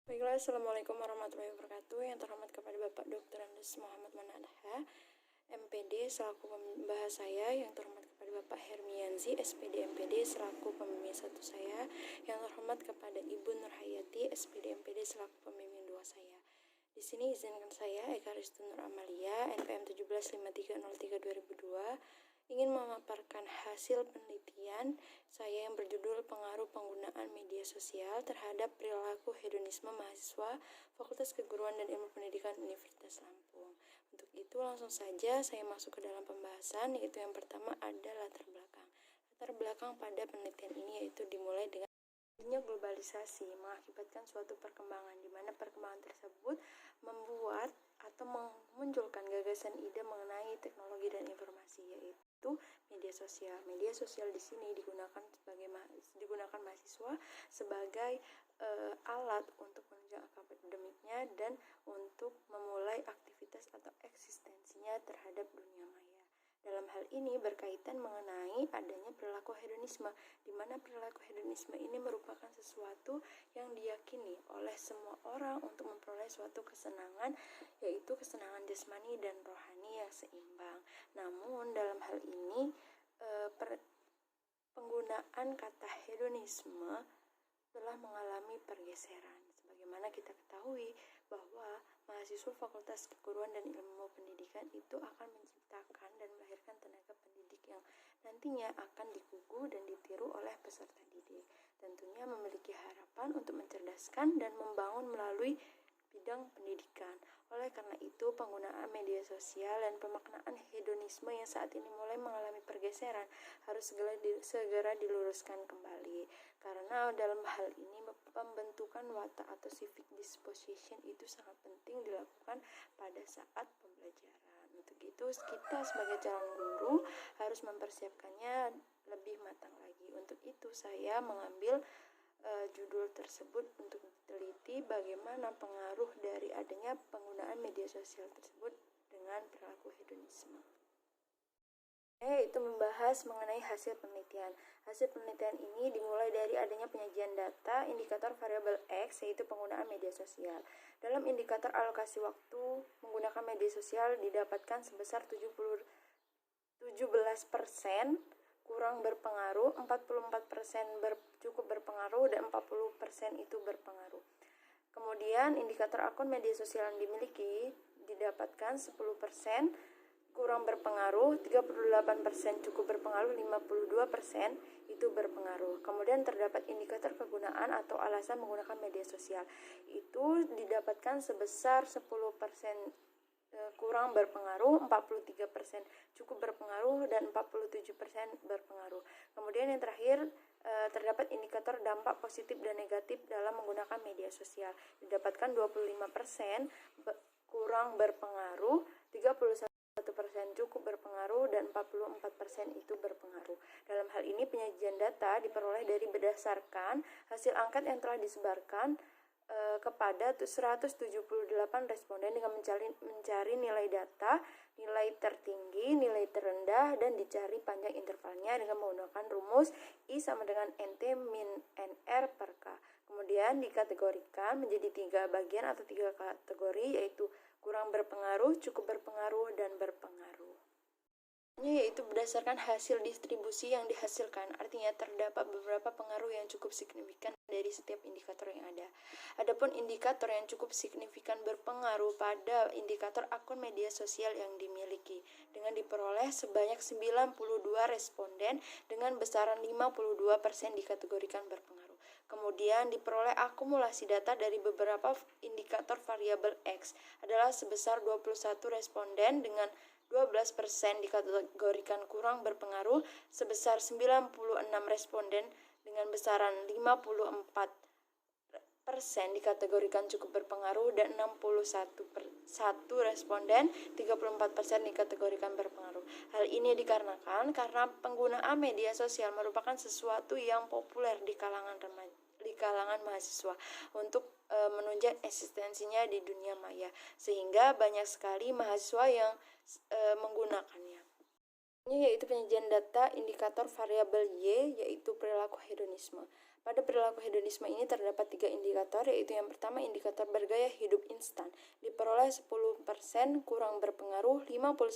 Baiklah, Assalamualaikum warahmatullahi wabarakatuh. Yang terhormat kepada Bapak Dr. Andes Muhammad Manadha, MPD selaku pembahas saya. Yang terhormat kepada Bapak Hermianzi, SPD MPD selaku pembimbing 1 saya. Yang terhormat kepada Ibu Nurhayati, SPD MPD selaku pembimbing 2 saya. Di sini izinkan saya, Eka Ristu Nur Amalia, NPM 175303-2002, ingin memaparkan hasil penelitian saya yang berjudul Pengaruh Penggunaan Media Sosial Terhadap Perilaku Hedonisme Mahasiswa Fakultas Keguruan dan Ilmu Pendidikan Universitas Lampung. Untuk itu langsung saja saya masuk ke dalam pembahasan, yaitu yang pertama ada latar belakang. Latar belakang pada penelitian ini yaitu dimulai dengan adanya globalisasi mengakibatkan suatu perkembangan di mana perkembangan tersebut membuat atau memunculkan gagasan ide mengenai teknologi dan informasi, yaitu media sosial. Media sosial di sini digunakan mahasiswa sebagai alat untuk menunjang akademiknya dan untuk memulai aktivitas atau eksistensinya terhadap dunia maya. Dalam hal ini berkaitan mengenai adanya perilaku hedonisme, di mana perilaku hedonisme ini merupakan sesuatu yang diyakini oleh semua orang untuk memperoleh suatu kesenangan, yaitu kesenangan jasmani dan rohani yang seimbang. Namun dalam hal ini penggunaan kata hedonisme telah mengalami pergeseran. Sebagaimana kita ketahui bahwa mahasiswa Fakultas Keguruan dan Ilmu Pendidikan itu akan menciptakan dan melahirkan tenaga pendidik yang nantinya akan digugu dan ditiru oleh peserta didik. Tentunya memiliki harapan untuk mencerdaskan dan membangun melalui bidang pendidikan. Oleh karena itu, penggunaan media sosial dan pemaknaan hedonisme yang saat ini mulai mengalami pergeseran harus segera diluruskan kembali. Karena dalam hal ini pembentukan watak atau civic disposition itu sangat penting dilakukan pada saat pembelajaran. Untuk itu, kita sebagai calon guru harus mempersiapkannya lebih matang lagi. Untuk itu, saya mengambil judul tersebut untuk diteliti bagaimana pengaruh dari adanya penggunaan media sosial tersebut dengan perilaku hedonisme. Yaitu membahas mengenai hasil penelitian. Hasil penelitian ini dimulai dari adanya penyajian data indikator variabel X, yaitu penggunaan media sosial. Dalam indikator alokasi waktu menggunakan media sosial didapatkan sebesar 17% kurang berpengaruh, 44% cukup berpengaruh, dan 40% itu berpengaruh. Kemudian indikator akun media sosial yang dimiliki didapatkan 10% kurang berpengaruh, 38% cukup berpengaruh, 52% itu berpengaruh. Kemudian terdapat indikator kegunaan atau alasan menggunakan media sosial. Itu didapatkan sebesar 10% kurang berpengaruh, 43% cukup berpengaruh, dan 47% berpengaruh. Kemudian yang terakhir terdapat indikator dampak positif dan negatif dalam menggunakan media sosial. Didapatkan 25% kurang berpengaruh, 31% cukup berpengaruh, dan 44% itu berpengaruh. Dalam hal ini penyajian data diperoleh dari berdasarkan hasil angket yang telah disebarkan kepada 178 responden dengan mencari nilai data, nilai tertinggi, nilai terendah, dan dicari panjang intervalnya dengan menggunakan rumus I sama dengan NT min NR per K. Kemudian dikategorikan menjadi 3 bagian atau 3 kategori, yaitu kurang berpengaruh, cukup berpengaruh, dan berpengaruh. Yaitu berdasarkan hasil distribusi yang dihasilkan, artinya terdapat beberapa pengaruh yang cukup signifikan dari setiap indikator yang ada. Adapun indikator yang cukup signifikan berpengaruh pada indikator akun media sosial yang dimiliki dengan diperoleh sebanyak 92 responden dengan besaran 52% dikategorikan berpengaruh. Kemudian diperoleh akumulasi data dari beberapa indikator variabel X adalah sebesar 21 responden dengan 12% dikategorikan kurang berpengaruh, sebesar 96 responden dengan besaran 54% dikategorikan cukup berpengaruh, dan 61 responden 34% dikategorikan berpengaruh. Hal ini dikarenakan karena penggunaan media sosial merupakan sesuatu yang populer di kalangan mahasiswa untuk menunjang eksistensinya di dunia maya, sehingga banyak sekali mahasiswa yang menggunakannya. Yaitu penyajian data indikator variabel Y, yaitu perilaku hedonisme. Pada perilaku hedonisme ini terdapat 3 indikator, yaitu yang pertama indikator bergaya hidup instan, diperoleh 10% kurang berpengaruh, 51%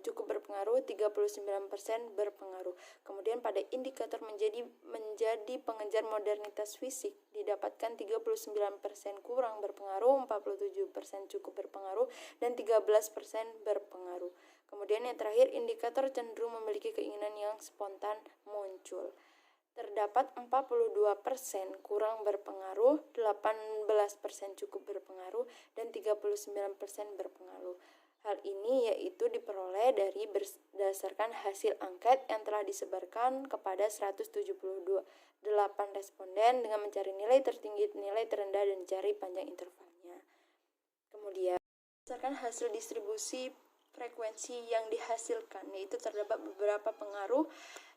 cukup berpengaruh, 39% berpengaruh. Kemudian pada indikator menjadi pengejar modernitas fisik didapatkan 39% kurang berpengaruh, 47% cukup berpengaruh, dan 13% berpengaruh. Kemudian yang terakhir indikator cenderung memiliki keinginan yang spontan muncul. Terdapat 42% kurang berpengaruh, 18% cukup berpengaruh, dan 39% berpengaruh. Hal ini yaitu diperoleh dari berdasarkan hasil angket yang telah disebarkan kepada 178 responden dengan mencari nilai tertinggi, nilai terendah, dan cari panjang intervalnya. Kemudian, berdasarkan hasil distribusi frekuensi yang dihasilkan, yaitu terdapat beberapa pengaruh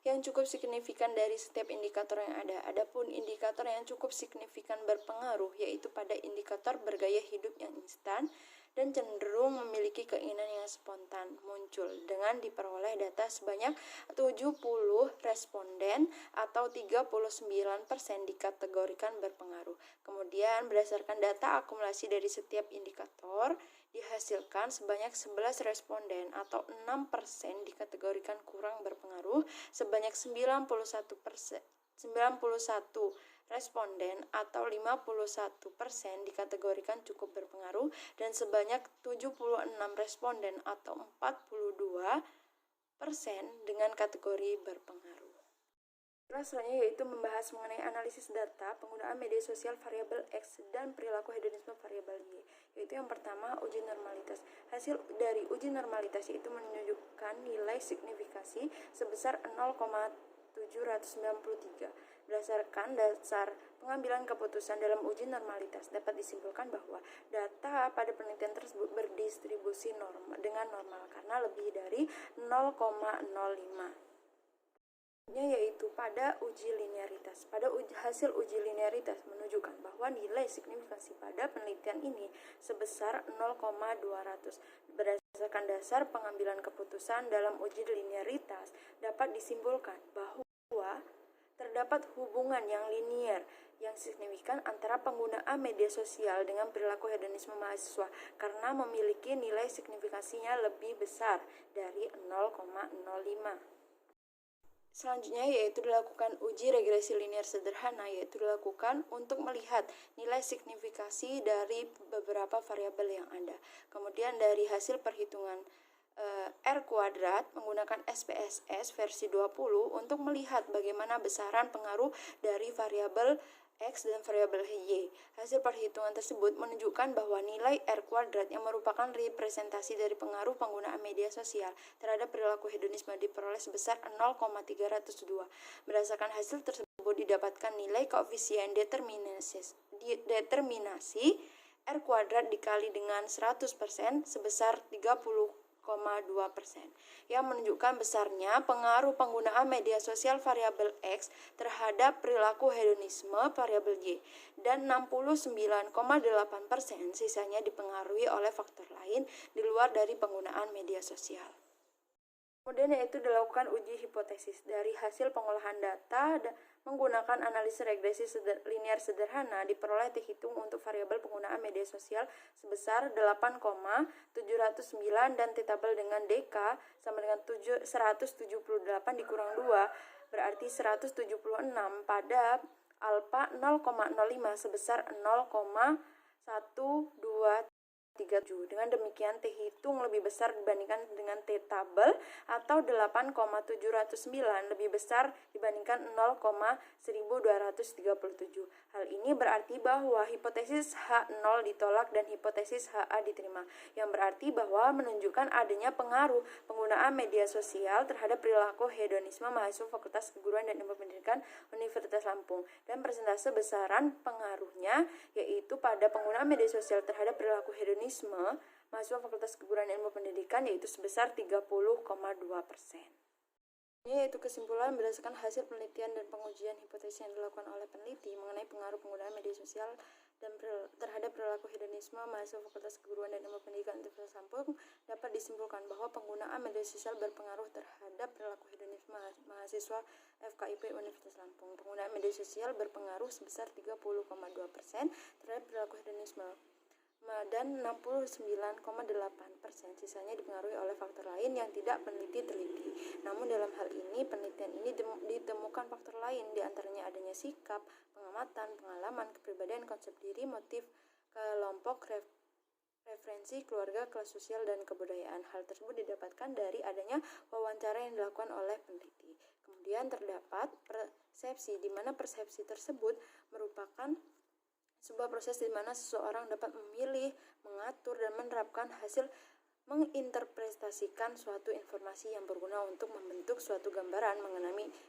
yang cukup signifikan dari setiap indikator yang ada. Adapun indikator yang cukup signifikan berpengaruh yaitu pada indikator bergaya hidup yang instan dan cenderung memiliki keinginan yang spontan muncul dengan diperoleh data sebanyak 70 responden atau 39% dikategorikan berpengaruh. Kemudian berdasarkan data akumulasi dari setiap indikator dihasilkan sebanyak 11 responden atau 6% dikategorikan kurang berpengaruh, sebanyak 91 responden atau 51% dikategorikan cukup berpengaruh, dan sebanyak 76 responden atau 42% dengan kategori berpengaruh. Selanjutnya yaitu membahas mengenai analisis data, penggunaan media sosial variabel X dan perilaku hedonisme variabel Y. Yaitu yang pertama uji normalitas. Hasil dari uji normalitas itu menunjukkan nilai signifikasi sebesar 0,793. Berdasarkan dasar pengambilan keputusan dalam uji normalitas dapat disimpulkan bahwa data pada penelitian tersebut berdistribusi dengan normal karena lebih dari 0,05. Yaitu pada uji linearitas. Hasil uji linearitas menunjukkan bahwa nilai signifikasi pada penelitian ini sebesar 0,200. Berdasarkan dasar pengambilan keputusan dalam uji linearitas dapat disimpulkan bahwa terdapat hubungan yang linier yang signifikan antara penggunaan media sosial dengan perilaku hedonisme mahasiswa karena memiliki nilai signifikasinya lebih besar dari 0,05. Selanjutnya yaitu dilakukan uji regresi linear sederhana, yaitu dilakukan untuk melihat nilai signifikasi dari beberapa variabel yang ada. Kemudian dari hasil perhitungan R kuadrat menggunakan SPSS versi 20 untuk melihat bagaimana besaran pengaruh dari variabel X dan variabel Y. Hasil perhitungan tersebut menunjukkan bahwa nilai R kuadrat yang merupakan representasi dari pengaruh penggunaan media sosial terhadap perilaku hedonisme diperoleh sebesar 0,302. Berdasarkan hasil tersebut didapatkan nilai koefisien determinasi R kuadrat dikali dengan 100% sebesar 30,2%, yang menunjukkan besarnya pengaruh penggunaan media sosial variabel X terhadap perilaku hedonisme variabel Y, dan 69,8% sisanya dipengaruhi oleh faktor lain di luar dari penggunaan media sosial. Kemudian yaitu dilakukan uji hipotesis. Dari hasil pengolahan data menggunakan analisis regresi linear sederhana diperoleh dihitung untuk variabel penggunaan media sosial sebesar 8,709 dan ditabel dengan DK sama dengan 178 dikurang 2 berarti 176 pada alfa 0,05 sebesar 0,1237. Dengan demikian T hitung lebih besar dibandingkan dengan T tabel atau 8,709 lebih besar dibandingkan 0,1237. Hal ini berarti bahwa hipotesis H0 ditolak dan hipotesis HA diterima, yang berarti bahwa menunjukkan adanya pengaruh penggunaan media sosial terhadap perilaku hedonisme mahasiswa Fakultas Keguruan dan Ilmu Pendidikan Universitas Lampung, dan persentase besaran pengaruhnya yaitu pada penggunaan media sosial terhadap perilaku hedonisme mahasiswa Fakultas Keguruan Ilmu Pendidikan yaitu sebesar 30,2%. Ini yaitu kesimpulan berdasarkan hasil penelitian dan pengujian hipotesis yang dilakukan oleh peneliti mengenai pengaruh penggunaan media sosial dan terhadap perilaku hedonisme mahasiswa Fakultas Keguruan dan Ilmu Pendidikan Universitas Lampung, dapat disimpulkan bahwa penggunaan media sosial berpengaruh terhadap perilaku hedonisme mahasiswa FKIP Universitas Lampung. Penggunaan media sosial berpengaruh sebesar 30,2% terhadap perilaku hedonisme dan 69,8% sisanya dipengaruhi oleh faktor lain yang tidak peneliti teliti. Namun dalam hal ini penelitian ini ditemukan faktor lain, diantaranya adanya sikap, pengamatan, pengalaman, kepribadian, konsep diri, motif kelompok, referensi keluarga, kelas sosial, dan kebudayaan. Hal tersebut didapatkan dari adanya wawancara yang dilakukan oleh peneliti. Kemudian terdapat persepsi, di mana persepsi tersebut merupakan sebuah proses di mana seseorang dapat memilih, mengatur, dan menerapkan hasil menginterpretasikan suatu informasi yang berguna untuk membentuk suatu gambaran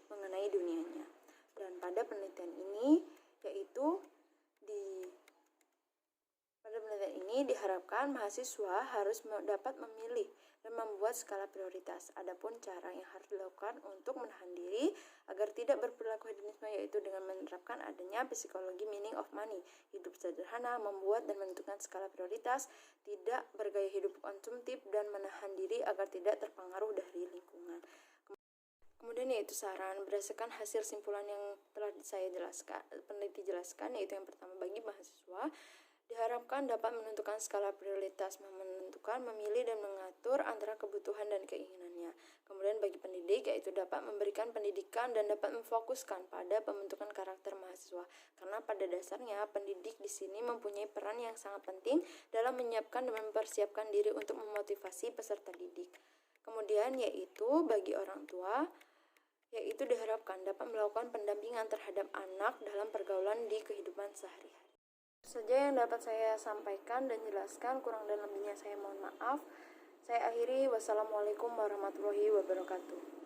mengenai dunianya. Dan pada penelitian ini diharapkan mahasiswa harus dapat memilih dan membuat skala prioritas. Adapun cara yang harus dilakukan untuk menahan diri agar tidak berperilaku hedonisme yaitu dengan menerapkan adanya psikologi meaning of money, hidup sederhana, membuat dan menentukan skala prioritas, tidak bergaya hidup konsumtif, dan menahan diri agar tidak terpengaruh dari lingkungan. Kemudian yaitu saran berdasarkan hasil simpulan yang telah peneliti jelaskan, yaitu yang pertama, bagi mahasiswa diharapkan dapat menentukan skala prioritas, menentukan, memilih, dan mengatur antara kebutuhan dan keinginannya. Kemudian bagi pendidik, yaitu dapat memberikan pendidikan dan dapat memfokuskan pada pembentukan karakter mahasiswa. Karena pada dasarnya pendidik di sini mempunyai peran yang sangat penting dalam menyiapkan dan mempersiapkan diri untuk memotivasi peserta didik. Kemudian yaitu bagi orang tua, yaitu diharapkan dapat melakukan pendampingan terhadap anak dalam pergaulan di kehidupan sehari-hari. Saja yang dapat saya sampaikan dan jelaskan, kurang dan lebihnya saya mohon maaf. Saya akhiri, wassalamualaikum warahmatullahi wabarakatuh.